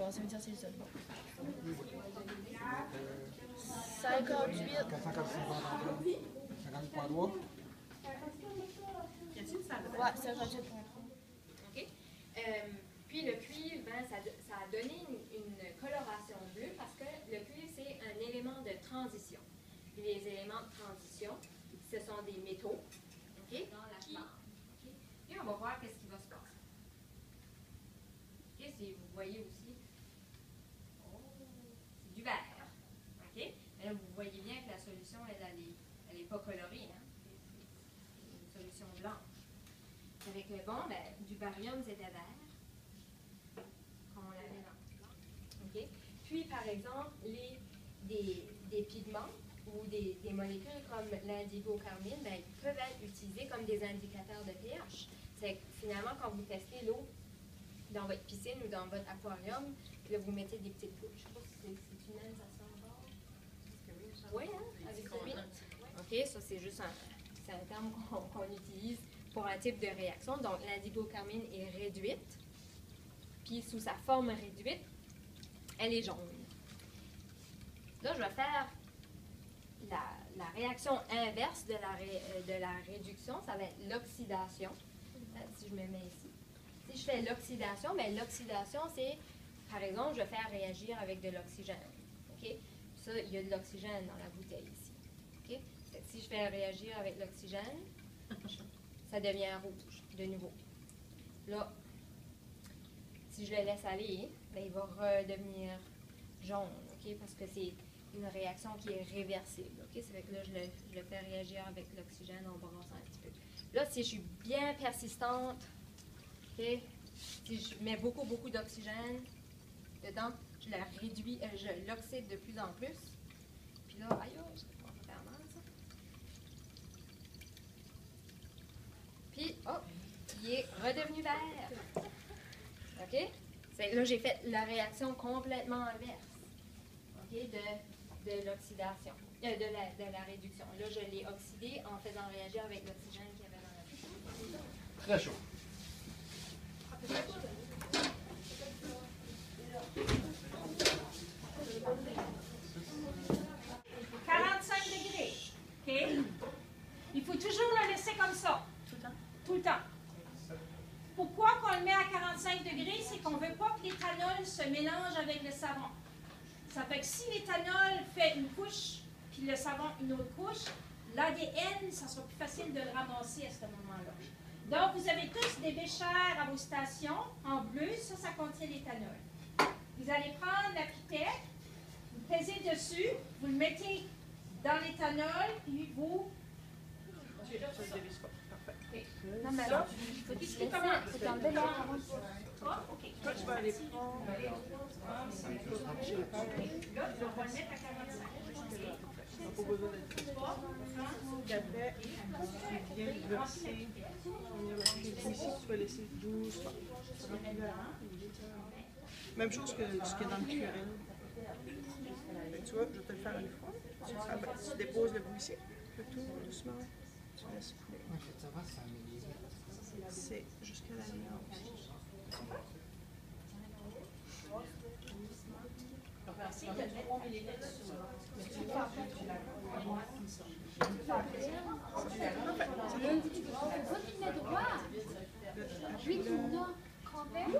bon, ça veut dire c'est ça. 58. 58.3. Ouais, 58.3. OK? Puis le cuivre, ben, ça a donné une coloration bleue parce que le cuivre, c'est un élément de transition. Puis les éléments de transition, ce sont des métaux, OK? Dans la flamme. OK? Puis on va voir qu'est-ce qui va se passer. OK? Si vous voyez aussi, oh, c'est du vert. OK? Mais là, vous voyez bien que la solution, elle est pas colorée. Hein? C'est une solution blanche. Avec le bon, ben, du barium, c'était vert, comme on l'avait dans le plan. OK? Puis, par exemple, des pigments ou des molécules comme l'indigo-carmine, ben, ils peuvent être utilisés comme des indicateurs de pH. C'est que finalement, quand vous testez l'eau dans votre piscine ou dans votre aquarium, là, vous mettez des petites couches. Je ne sais pas si c'est une sensation encore. Oui, hein? Avec celui. OK, ça, c'est juste un terme qu'on utilise pour un type de réaction. Donc, l'indigo-carmine est réduite. Puis, sous sa forme réduite, elle est jaune. Là, je vais faire la réaction inverse de la réduction. Ça va être l'oxydation. Si je me mets ici. Si je fais l'oxydation, bien, l'oxydation, c'est, par exemple, je vais faire réagir avec de l'oxygène. OK? Ça, il y a de l'oxygène dans la bouteille ici. OK? Si je fais réagir avec l'oxygène, ça devient rouge, de nouveau. Là, si je le laisse aller, bien, il va redevenir jaune, OK? Parce que c'est une réaction qui est réversible, OK? C'est que là, je le fais réagir avec l'oxygène en brassant un petit peu. Là, si je suis bien persistante, OK? Si je mets beaucoup d'oxygène dedans, je la réduis, je l'oxyde de plus en plus. Puis là, aïe, ça va faire mal, ça. Puis, oh, il est redevenu vert. OK? Là, j'ai fait la réaction complètement inverse, OK, de l'oxydation, de la réduction. Là, je l'ai oxydé en faisant réagir avec l'oxygène qu'il y avait dans la piscine. Très chaud. OK? Il faut toujours le laisser comme ça. Tout le temps. Pourquoi qu'on le met à 45 degrés? C'est qu'on ne veut pas que l'éthanol se mélange avec le savon. Ça fait que si l'éthanol fait une couche, puis le savon une autre couche, l'ADN, ça sera plus facile de le ramasser à ce moment-là. Donc, vous avez tous des béchères à vos stations, en bleu, ça contient l'éthanol. Vous allez prendre la pipette, vous pesez dessus, vous le mettez dans l'éthanol, puis vous... Non, mais alors, il faut que tu laisses c'est un bel air. Ah, OK. Toi, tu vas aller prendre. Là, on va le mettre à 45. Pas besoin d'être Puis après, tu viens verser. Ici, tu vas laisser doucement. Même chose que ce qu'il y a dans le QRL. Tu vois, je vais te le faire une fois. Tu déposes le bout ici. Le tout doucement. Tu laisses couler. C'est jusqu'à la lumière aussi. Merci de mettre 3 millilitres sur Droit. Lui, tu me donnes quand même.